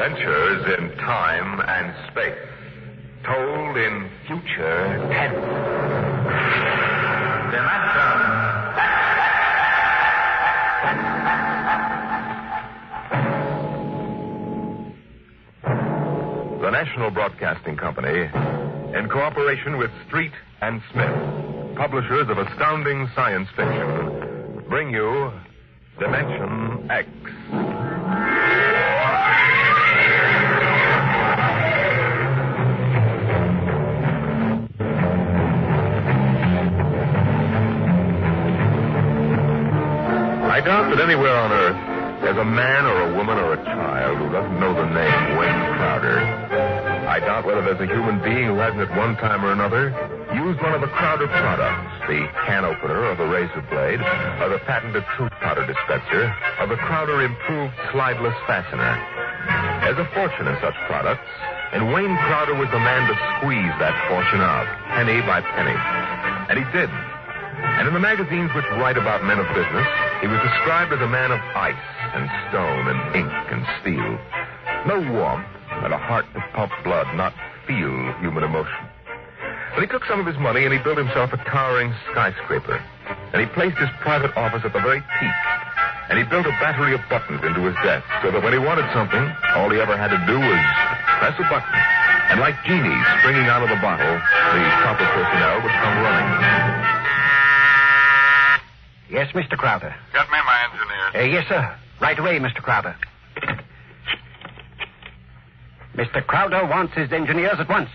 Adventures in time and space. Told in future tense. The National Broadcasting Company, in cooperation with Street and Smith, publishers of astounding science fiction, bring you Dimension X. I doubt that anywhere on Earth there's a man or a woman or a child who doesn't know the name Wayne Crowder. I doubt whether there's a human being who hasn't at one time or another used one of the Crowder products, the can opener or the razor blade, or the patented tooth powder dispenser, or the Crowder improved slideless fastener. There's a fortune in such products, and Wayne Crowder was the man to squeeze that fortune out, penny by penny. And he did. And in the magazines which write about men of business, he was described as a man of ice and stone and ink and steel. No warmth, and a heart to pump blood, not feel human emotion. But he took some of his money and he built himself a towering skyscraper. And he placed his private office at the very peak. And he built a battery of buttons into his desk so that when he wanted something, all he ever had to do was press a button. And like genies springing out of the bottle, the proper personnel would come running. Yes, Mr. Crowder. Get me my engineer. Yes, sir. Right away, Mr. Crowder. Mr. Crowder wants his engineers at once.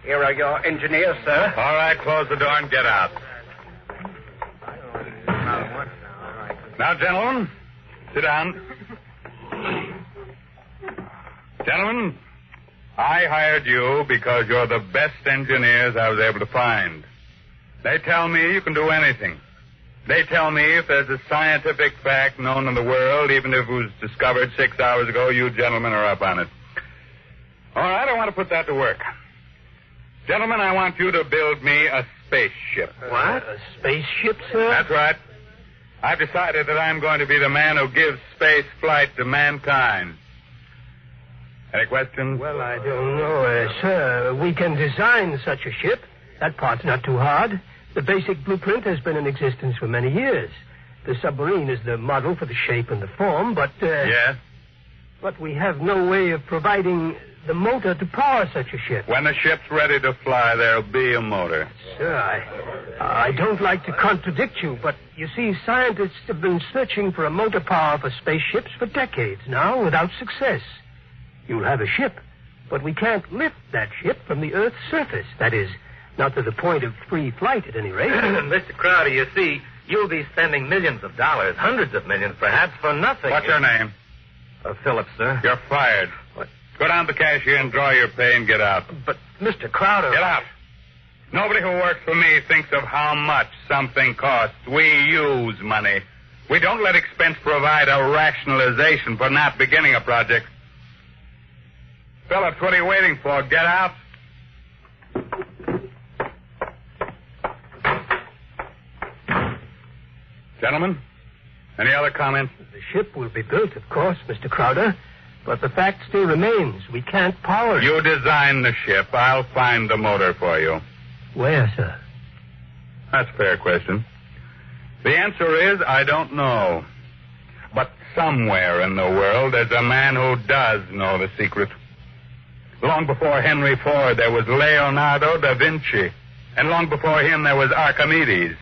Here are your engineers, sir. All right, close the door and get out. Now, gentlemen, sit down. Gentlemen, I hired you because you're the best engineers I was able to find. They tell me you can do anything. They tell me if there's a scientific fact known in the world, even if it was discovered 6 hours ago, you gentlemen are up on it. All right, I want to put that to work. Gentlemen, I want you to build me a spaceship. What? A spaceship, sir? That's right. I've decided that I'm going to be the man who gives space flight to mankind. Any questions? Well, I don't know, sir. We can design such a ship. That part's not too hard. The basic blueprint has been in existence for many years. The submarine is the model for the shape and the form, but... Yes? But we have no way of providing the motor to power such a ship. When the ship's ready to fly, there'll be a motor. Sir, I don't like to contradict you, but you see, scientists have been searching for a motor power for spaceships for decades now without success. You'll have a ship, but we can't lift that ship from the Earth's surface. That is, not to the point of free flight, at any rate. Mr. Crowder, you see, you'll be spending millions of dollars, hundreds of millions, perhaps, for nothing. What's your name? Phillips, sir. You're fired. What? Go down to the cashier and draw your pay and get out. But, Mr. Crowder... Get out. Nobody who works for me thinks of how much something costs. We use money. We don't let expense provide a rationalization for not beginning a project. Phillips, what are you waiting for? Get out. Gentlemen, any other comments? The ship will be built, of course, Mr. Crowder, but the fact still remains. We can't power it. You design the ship. I'll find the motor for you. Where, sir? That's a fair question. The answer is, I don't know. But somewhere in the world, there's a man who does know the secret. Long before Henry Ford, there was Leonardo da Vinci. And long before him, there was Archimedes.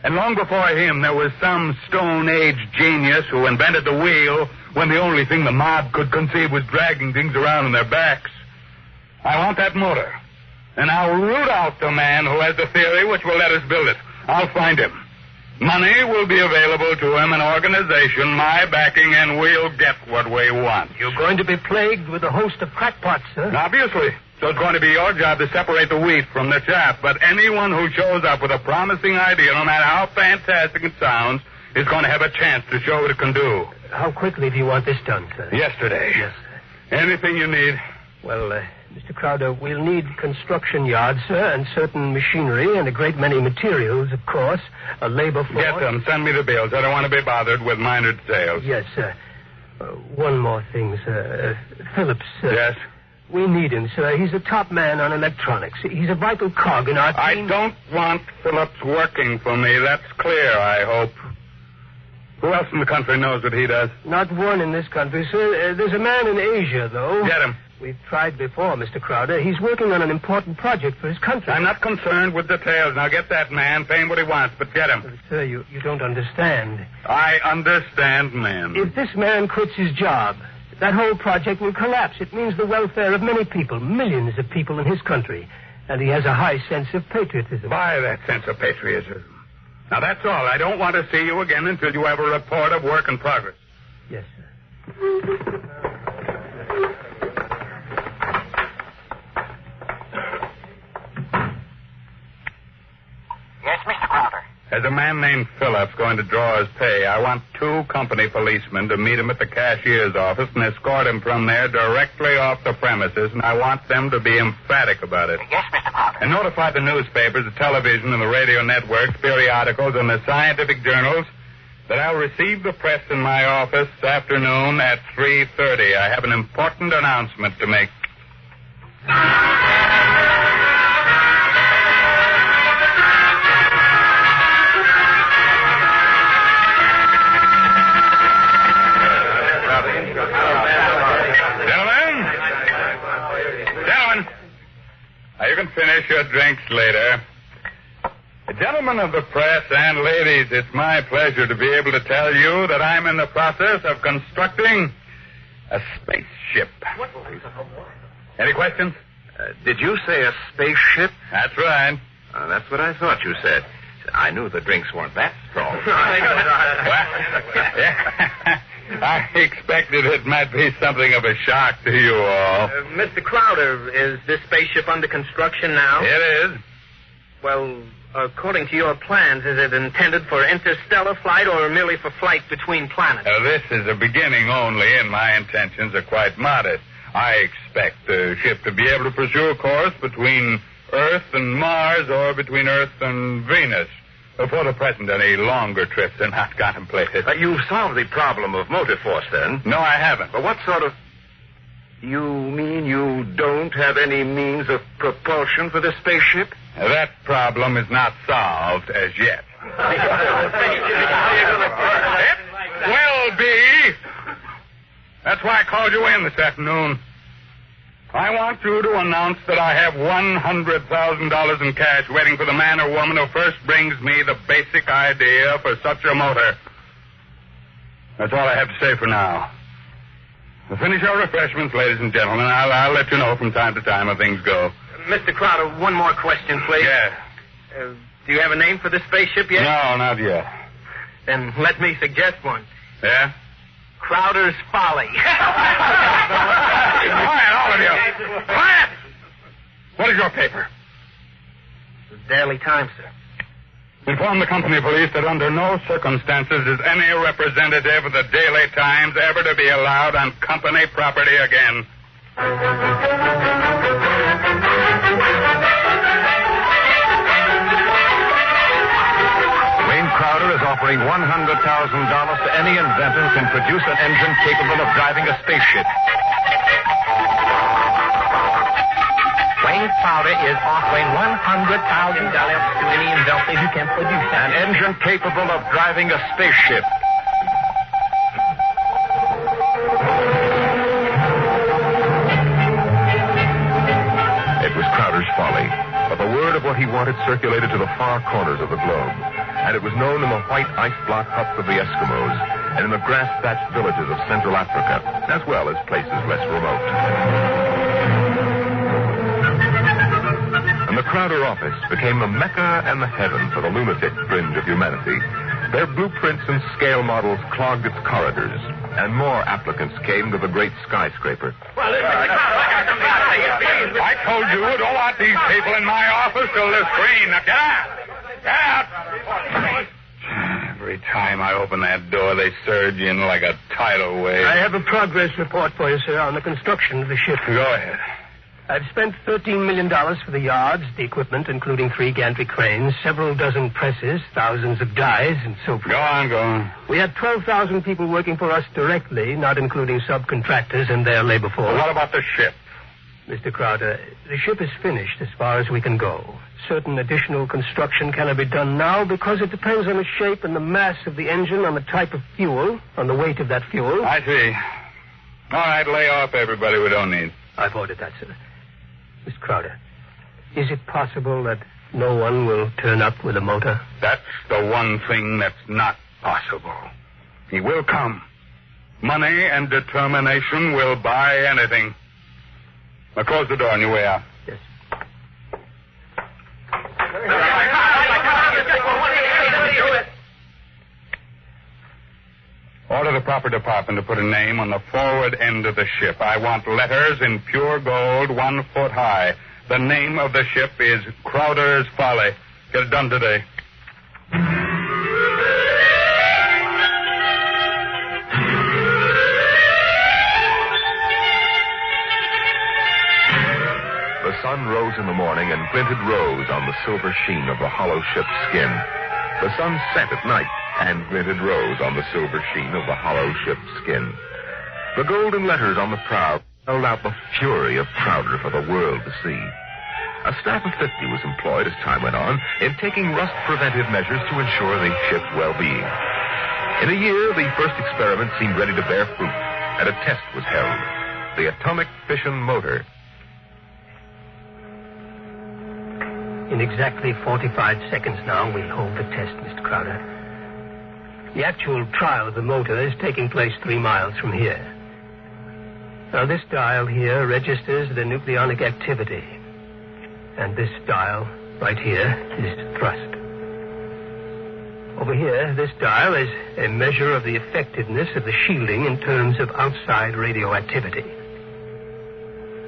And long before him, there was some Stone Age genius who invented the wheel when the only thing the mob could conceive was dragging things around on their backs. I want that motor. And I'll root out the man who has the theory which will let us build it. I'll find him. Money will be available to him, an organization, my backing, and we'll get what we want. You're going to be plagued with a host of crackpots, sir. Obviously. So it's going to be your job to separate the wheat from the chaff. But anyone who shows up with a promising idea, no matter how fantastic it sounds, is going to have a chance to show what it can do. How quickly do you want this done, sir? Yesterday. Yes, sir. Anything you need. Well, Mr. Crowder, we'll need construction yards, sir, and certain machinery and a great many materials, of course. A labor force. Get them. Send me the bills. I don't want to be bothered with minor details. Yes, sir. One more thing, sir. Phillips. Yes? We need him, sir. He's a top man on electronics. He's a vital cog in our team. I don't want Phillips working for me. That's clear, I hope. Who else in the country knows what he does? Not one in this country, sir. There's a man in Asia, though. Get him. We've tried before, Mr. Crowder. He's working on an important project for his country. I'm not concerned with details. Now get that man, pay him what he wants, but get him. Sir, you don't understand. I understand, ma'am. If this man quits his job, that whole project will collapse. It means the welfare of many people, millions of people in his country. And he has a high sense of patriotism. By that sense of patriotism. Now, that's all. I don't want to see you again until you have a report of work in progress. Yes, sir. Yes, Mr. Crowder. There's a man named Phillips going to draw his pay. I want 2 company policemen to meet him at the cashier's office and escort him from there directly off the premises, and I want them to be emphatic about it. Yes, Mr. Crowder. And notify the newspapers, the television, and the radio networks, periodicals, and the scientific journals that I'll receive the press in my office this afternoon at 3:30. I have an important announcement to make. You can finish your drinks later. Gentlemen of the press and ladies, it's my pleasure to be able to tell you that I'm in the process of constructing a spaceship. Any questions? Did you say a spaceship? That's right. That's what I thought you said. I knew the drinks weren't that strong. Yeah. I expected it might be something of a shock to you all. Mr. Crowder, is this spaceship under construction now? It is. Well, according to your plans, is it intended for interstellar flight or merely for flight between planets? This is a beginning only, and my intentions are quite modest. I expect the ship to be able to pursue a course between Earth and Mars or between Earth and Venus. For the present, any longer trips are not contemplated. You've solved the problem of motor force, then? No, I haven't. But what sort of... You mean you don't have any means of propulsion for the spaceship? That problem is not solved as yet. It will be. That's why I called you in this afternoon. I want you to announce that I have $100,000 in cash waiting for the man or woman who first brings me the basic idea for such a motor. That's all I have to say for now. Finish your refreshments, ladies and gentlemen. I'll let you know from time to time how things go. Mr. Crowder, one more question, please. Yeah. Do you have a name for the spaceship yet? No, not yet. Then let me suggest one. Yeah? Crowder's Folly. Quiet, all of you. Quiet! What is your paper? The Daily Times, sir. Inform the company police that under no circumstances is any representative of the Daily Times ever to be allowed on company property again. Wayne Crowder is offering $100,000 to any inventor who can produce an engine capable of driving a spaceship. Wayne Crowder is offering $100,000 to any inventor who can produce An engine capable of driving a spaceship. It was Crowder's Folly, but the word of what he wanted circulated to the far corners of the globe, and it was known in the white ice block huts of the Eskimos and in the grass-thatched villages of Central Africa, as well as places less remote. And the Crowder office became the Mecca and the heaven for the lunatic fringe of humanity. Their blueprints and scale models clogged its corridors, and more applicants came to the great skyscraper. Well, I told you, don't want these people in my office till they're screened. Now, get out! Get out! Every time I open that door, they surge in like a tidal wave. I have a progress report for you, sir, on the construction of the ship. Go ahead. I've spent $13 million for the yards, the equipment, including 3 gantry cranes, several dozen presses, thousands of dies, and so forth. Go on. We had 12,000 people working for us directly, not including subcontractors and their labor force. What about the ship? Mr. Crowder, the ship is finished as far as we can go. Certain additional construction cannot be done now because it depends on the shape and the mass of the engine, on the type of fuel, on the weight of that fuel. I see. All right, lay off everybody we don't need. I've ordered that, sir. Mr. Crowder, is it possible that no one will turn up with a motor? That's the one thing that's not possible. He will come. Money and determination will buy anything. Now close the door on your way out. Yes. Order the proper department to put a name on the forward end of the ship. I want letters in pure gold 1 foot high. The name of the ship is Crowder's Folly. Get it done today. The sun rose in the morning and glinted rose on the silver sheen of the hollow ship's skin. The sun set at night and glinted rose on the silver sheen of the hollow ship's skin. The golden letters on the prow held out the fury of Crowder for the world to see. A staff of 50 was employed as time went on in taking rust-preventive measures to ensure the ship's well-being. In a year, the first experiment seemed ready to bear fruit, and a test was held. The atomic fission motor. In exactly 45 seconds now, we'll hold the test, Mr. Crowder. The actual trial of the motor is taking place 3 miles from here. Now, this dial here registers the nucleonic activity. And this dial, right here, is thrust. Over here, this dial is a measure of the effectiveness of the shielding in terms of outside radioactivity.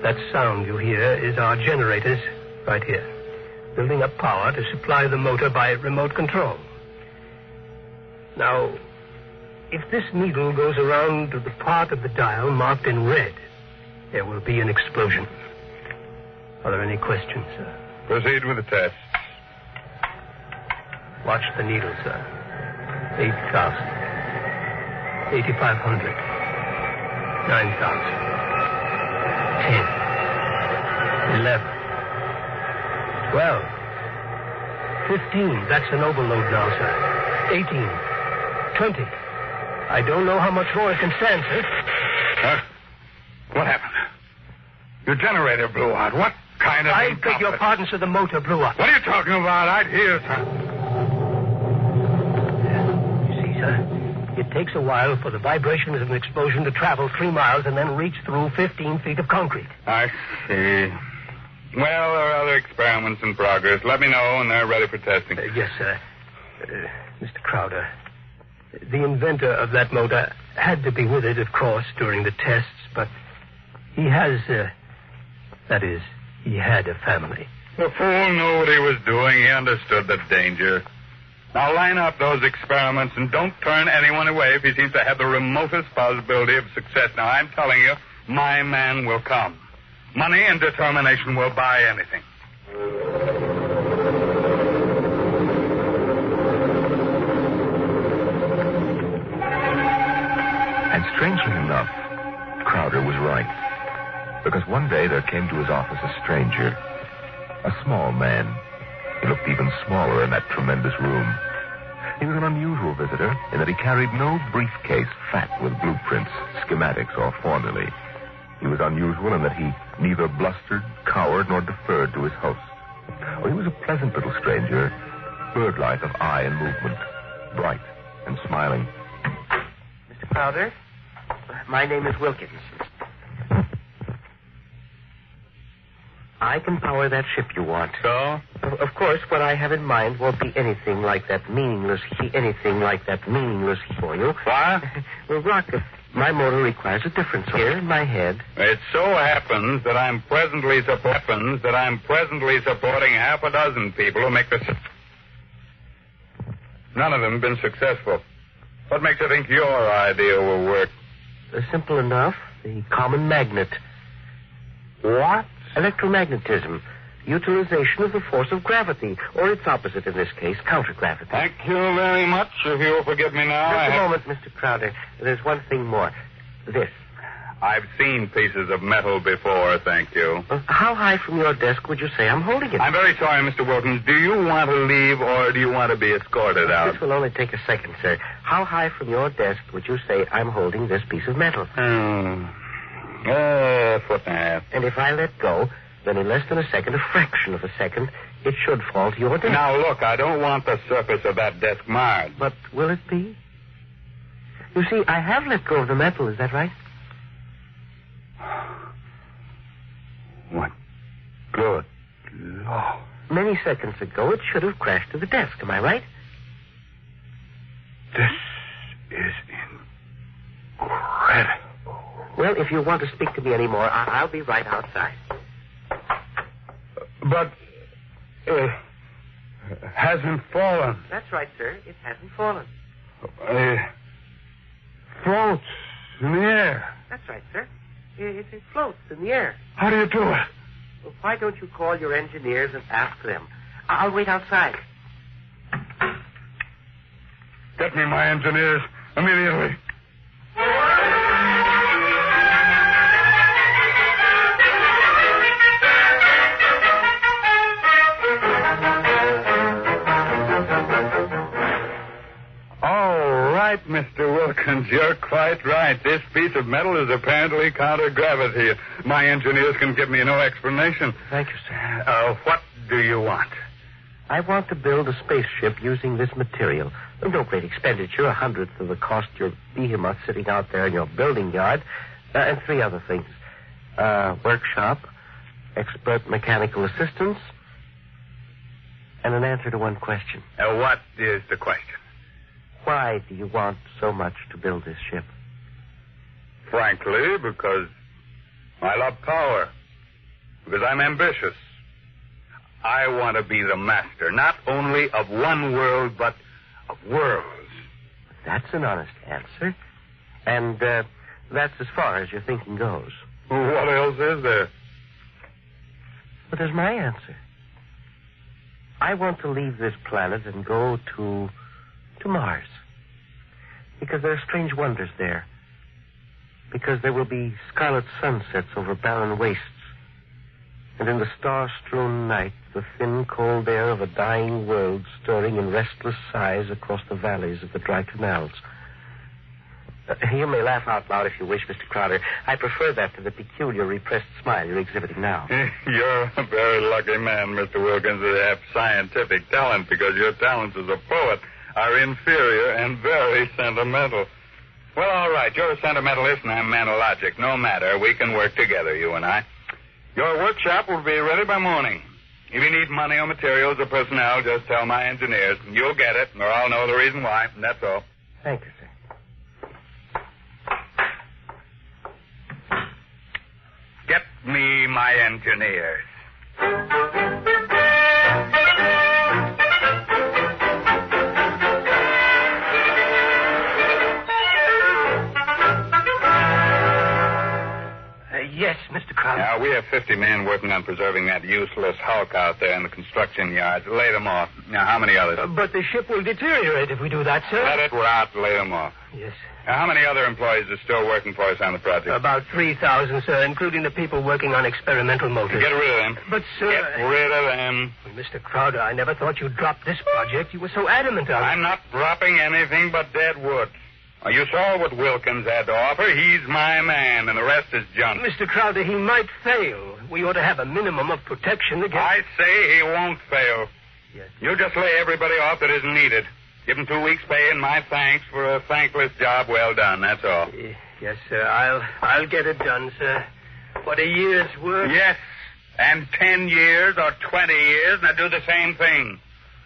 That sound you hear is our generators right here, building up power to supply the motor by remote control. Now, if this needle goes around to the part of the dial marked in red, there will be an explosion. Are there any questions, sir? Proceed with the test. Watch the needle, sir. 8,000. 8,500. 9,000. 10. 11. 12. 15. That's an overload now, sir. 18. 20. I don't know how much more it can stand, sir. What happened? Your generator blew out. What kind of... I beg your pardon, sir. The motor blew up. What are you talking about? I'd hear something. You see, sir, it takes a while for the vibrations of an explosion to travel 3 miles and then reach through 15 feet of concrete. I see. Well, there are other experiments in progress. Let me know when they're ready for testing. Yes, sir. Mr. Crowder, the inventor of that motor had to be with it, of course, during the tests, but he has, that is, he had a family. The fool knew what he was doing. He understood the danger. Now line up those experiments and don't turn anyone away if he seems to have the remotest possibility of success. Now, I'm telling you, my man will come. Money and determination will buy anything. And strangely enough, Crowder was right. Because one day there came to his office a stranger, a small man. He looked even smaller in that tremendous room. He was an unusual visitor in that he carried no briefcase fat with blueprints, schematics, or formulae. He was unusual in that he neither blustered, cowered, nor deferred to his host. Oh, he was a pleasant little stranger, bird-like of eye and movement, bright and smiling. Mr. Crowder, my name is Wilkins. I can power that ship you want. So? Of course, what I have in mind won't be anything like that meaningless heat for you. What? Well, Rocket, my motor requires a different here in my head. It so happens that I'm presently supporting half a dozen people who make the... None of them have been successful. What makes you think your idea will work? Simple enough. The common magnet. What? Electromagnetism. Utilization of the force of gravity, or its opposite in this case, countergravity. Thank you very much. If you'll forgive me now. Just a moment, Mr. Crowder. There's one thing more. This. I've seen pieces of metal before, thank you. How high from your desk would you say I'm holding it? I'm very sorry, Mr. Wilkins. Do you want to leave or do you want to be escorted out? This will only take a second, sir. How high from your desk would you say I'm holding this piece of metal? A foot and a half. And if I let go, then in less than a second, a fraction of a second, it should fall to your desk. Now, look, I don't want the surface of that desk marred. But will it be? You see, I have let go of the metal, is that right? What good Lord. Many seconds ago, it should have crashed to the desk, am I right? This is incredible. Well, if you want to speak to me anymore, I'll be right outside. But it hasn't fallen. That's right, sir. It hasn't fallen. Floats in the air. That's right, sir. It floats in the air. How do you do it? Well, why don't you call your engineers and ask them? I'll wait outside. Get me my engineers immediately. Right, Mr. Wilkins, you're quite right. This piece of metal is apparently counter-gravity. My engineers can give me no explanation. Thank you, sir. What do you want? I want to build a spaceship using this material. No great expenditure, 1/100th of the cost your behemoth sitting out there in your building yard, and 3 other things. Workshop, expert mechanical assistance, and an answer to one question. What is the question? Why do you want so much to build this ship? Frankly, because I love power. Because I'm ambitious. I want to be the master, not only of one world, but of worlds. That's an honest answer. And that's as far as your thinking goes. What else is there? But there's my answer. I want to leave this planet and go to Mars. Because there are strange wonders there. Because there will be scarlet sunsets over barren wastes. And in the star-strewn night, the thin, cold air of a dying world stirring in restless sighs across the valleys of the dry canals. You may laugh out loud if you wish, Mr. Crowder. I prefer that to the peculiar repressed smile you're exhibiting now. You're a very lucky man, Mr. Wilkins, to have scientific talent, because your talents as a poet are inferior and very sentimental. Well, all right. You're a sentimentalist and I'm a man of logic. No matter. We can work together, you and I. Your workshop will be ready by morning. If you need money or materials or personnel, just tell my engineers. You'll get it, or I'll know the reason why. That's all. Thank you, sir. Get me my engineers. Yes, Mr. Crowder. Now, we have 50 men working on preserving that useless hulk out there in the construction yards. Lay them off. Now, how many others? But the ship will deteriorate if we do that, sir. Let it rot. Lay them off. Yes. Now, how many other employees are still working for us on the project? About 3,000, sir, including the people working on experimental motors. Get rid of them. But, sir... Get rid of them. Well, Mr. Crowder, I never thought you'd drop this project. You were so adamant on it. I'm not dropping anything but dead wood. Well, you saw what Wilkins had to offer. He's my man, and the rest is junk. Mr. Crowder, he might fail. We ought to have a minimum of protection against... I say he won't fail. Yes. You just lay everybody off that isn't needed. Give him 2 weeks' pay and my thanks for a thankless job well done, that's all. Yes, sir. I'll get it done, sir. What, a year's work? Yes, and 10 years or 20 years, now do the same thing.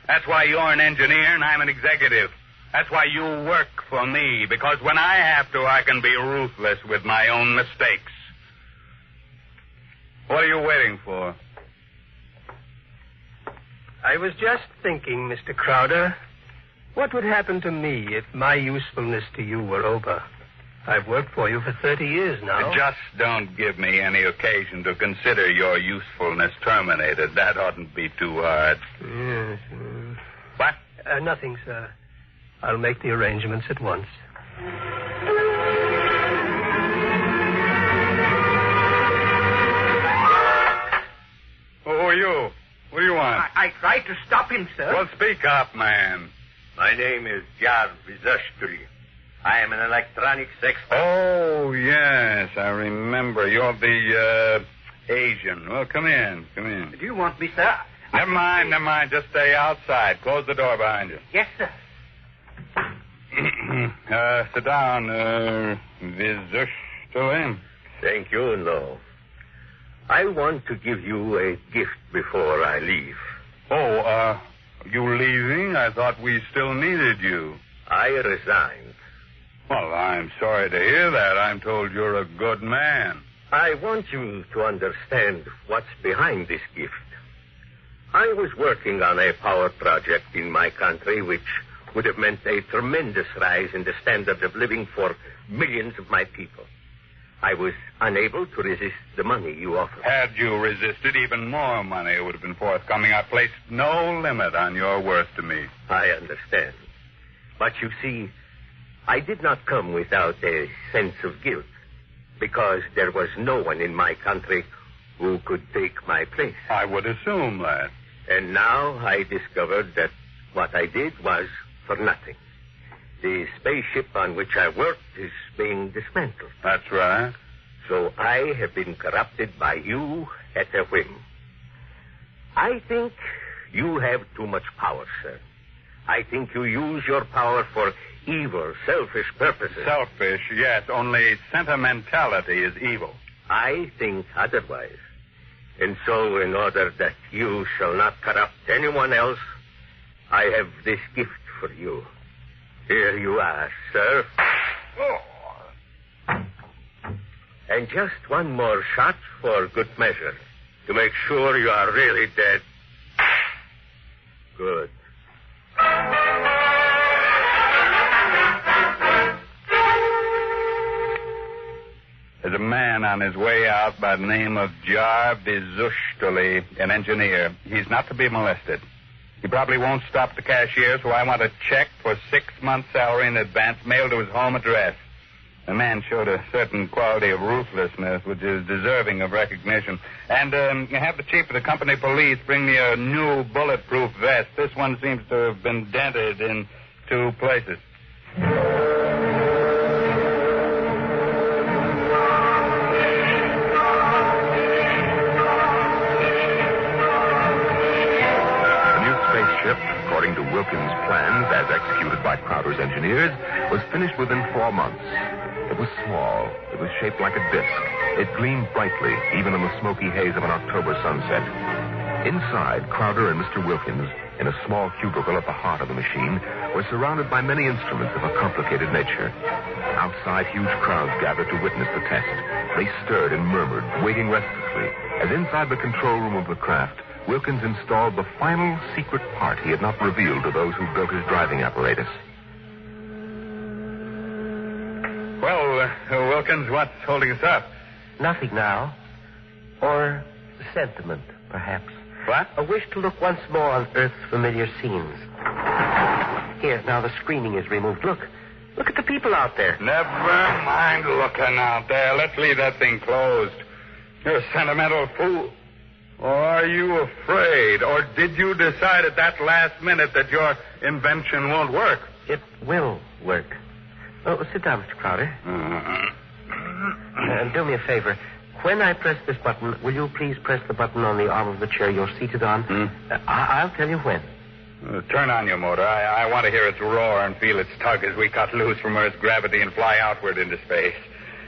That's why you're an engineer and I'm an executive. That's why you work for me, because when I have to, I can be ruthless with my own mistakes. What are you waiting for? I was just thinking, Mr. Crowder, What would happen to me if my usefulness to you were over? I've worked for you for 30 years now. Just don't give me any occasion to consider your usefulness terminated. That oughtn't be too hard. Yes. What? Nothing, sir. I'll make the arrangements at once. Who are you? What do you want? I tried to stop him, sir. Well, speak up, man. My name is Jarvis Ashtree. I am an electronics expert. Oh, yes, I remember. You're the, Asian. Well, come in. Do you want me, sir? Never mind. Just stay outside. Close the door behind you. Yes, sir. Sit down, Vizushtolim. Thank you, no. I want to give you a gift before I leave. Oh, you leaving? I thought we still needed you. I resigned. Well, I'm sorry to hear that. I'm told you're a good man. I want you to understand what's behind this gift. I was working on a power project in my country which would have meant a tremendous rise in the standard of living for millions of my people. I was unable to resist the money you offered. Had you resisted, even more money would have been forthcoming. I placed no limit on your worth to me. I understand. But you see, I did not come without a sense of guilt, because there was no one in my country who could take my place. I would assume that. And now I discovered that what I did was for nothing. The spaceship on which I worked is being dismantled. That's right. So I have been corrupted by you at a whim. I think you have too much power, sir. I think you use your power for evil, selfish purposes. Selfish, yes. Only sentimentality is evil. I think otherwise. And so, in order that you shall not corrupt anyone else, I have this gift for you. Here you are, sir. Oh. And just one more shot for good measure, to make sure you are really dead. Good. There's a man on his way out by the name of Jarvis Ushtali, an engineer. He's not to be molested. He probably won't stop the cashier, so I want a check for 6 months' salary in advance mailed to his home address. The man showed a certain quality of ruthlessness which is deserving of recognition. And have the chief of the company police bring me a new bulletproof vest. This one seems to have been dented in 2 places. According to Wilkins' plans, as executed by Crowder's engineers, was finished within 4 months. It was small. It was shaped like a disc. It gleamed brightly, even in the smoky haze of an October sunset. Inside, Crowder and Mr. Wilkins, in a small cubicle at the heart of the machine, were surrounded by many instruments of a complicated nature. Outside, huge crowds gathered to witness the test. They stirred and murmured, waiting restlessly, as inside the control room of the craft, Wilkins installed the final secret part he had not revealed to those who built his driving apparatus. Well, Wilkins, what's holding us up? Nothing now. Or sentiment, perhaps. What? A wish to look once more on Earth's familiar scenes. Here, now the screening is removed. Look at the people out there. Never mind looking out there. Let's leave that thing closed. You're a sentimental fool. Or are you afraid? Or did you decide at that last minute that your invention won't work? It will work. Oh, sit down, Mr. Crowder. Do me a favor. When I press this button, will you please press the button on the arm of the chair you're seated on? I'll tell you when. Turn on your motor. I want to hear its roar and feel its tug as we cut loose from Earth's gravity and fly outward into space.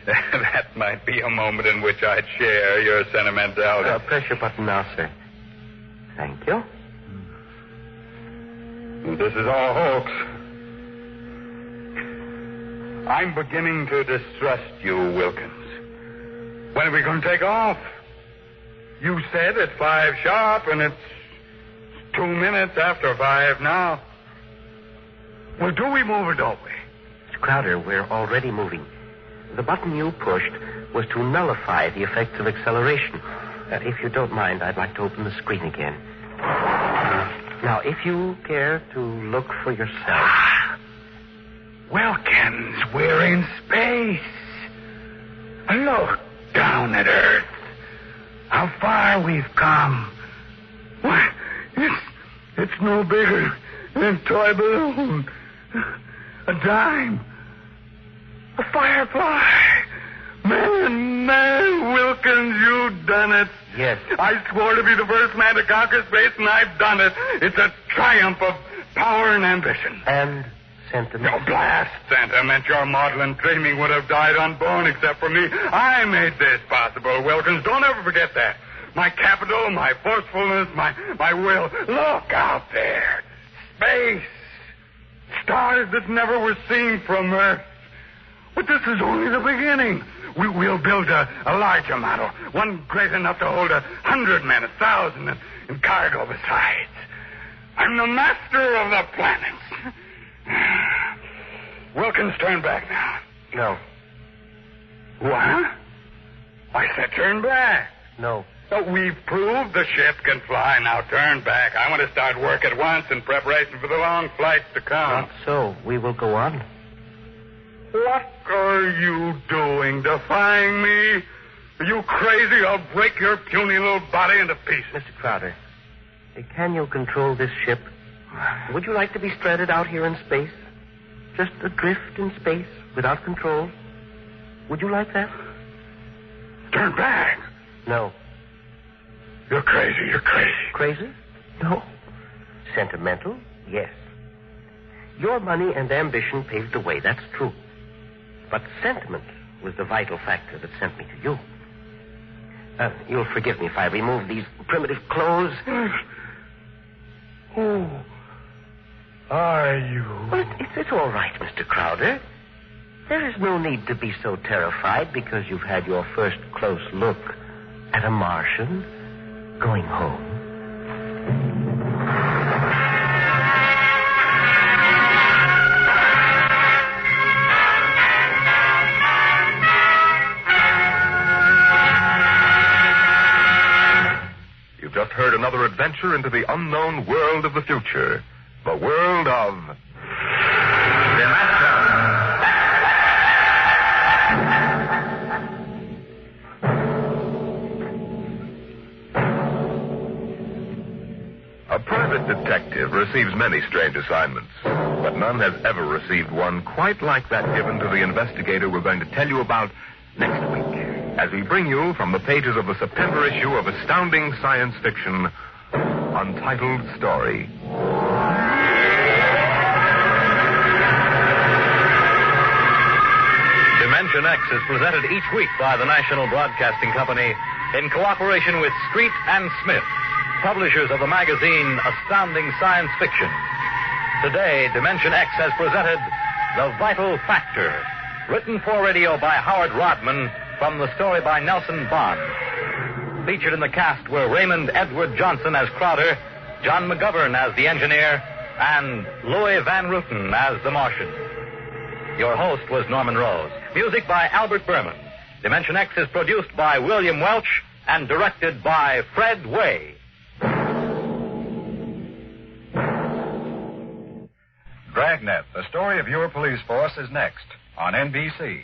That might be a moment in which I'd share your sentimentality. Press your button now, sir. Thank you. This is all hoax. I'm beginning to distrust you, Wilkins. When are we going to take off? You said at 5 sharp, and it's 2 minutes after 5 now. Well, do we move or don't we? Mr. Crowder, we're already moving. The button you pushed was to nullify the effects of acceleration. If you don't mind, I'd like to open the screen again. Now, if you care to look for yourself. Wilkins, we're in space. Look down at Earth. How far we've come. Why, it's no bigger than a toy balloon. A dime. A firefly. Man, Wilkins, you've done it. Yes. I swore to be the first man to conquer space, and I've done it. It's a triumph of power and ambition. And sentiment. No, blast sentiment. Your maudlin dreaming would have died unborn except for me. I made this possible, Wilkins. Don't ever forget that. My capital, my forcefulness, my will. Look out there. Space. Stars that never were seen from Earth. But this is only the beginning. We'll build a larger model, one great enough to hold 100 men, 1,000, and cargo besides. I'm the master of the planets. Wilkins, turn back now. No. What? I said turn back. No. We've proved the ship can fly. Now turn back. I want to start work at once in preparation for the long flights to come. Not so. We will go on. What are you doing, defying me? Are you crazy? I'll break your puny little body into pieces. Mr. Crowder, can you control this ship? Would you like to be stranded out here in space? Just adrift in space without control? Would you like that? Turn back. No. You're crazy. You're crazy. Crazy? No. Sentimental? Yes. Your money and ambition paved the way, that's true. But sentiment was the vital factor that sent me to you. You'll forgive me if I remove these primitive clothes. Who are you? Well, it's all right, Mr. Crowder. There is no need to be so terrified because you've had your first close look at a Martian going home. You've just heard another adventure into the unknown world of the future. The world of... A private detective receives many strange assignments, but none has ever received one quite like that given to the investigator we're going to tell you about next week, as we bring you from the pages of the September issue of Astounding Science Fiction, Untitled Story. Dimension X is presented each week by the National Broadcasting Company in cooperation with Street and Smith, publishers of the magazine Astounding Science Fiction. Today, Dimension X has presented The Vital Factor, written for radio by Howard Rodman from the story by Nelson Bond. Featured in the cast were Raymond Edward Johnson as Crowder, John McGovern as the engineer, and Louis Van Ruten as the Martian. Your host was Norman Rose. Music by Albert Berman. Dimension X is produced by William Welch and directed by Fred Way. Dragnet, the story of your police force, is next on NBC.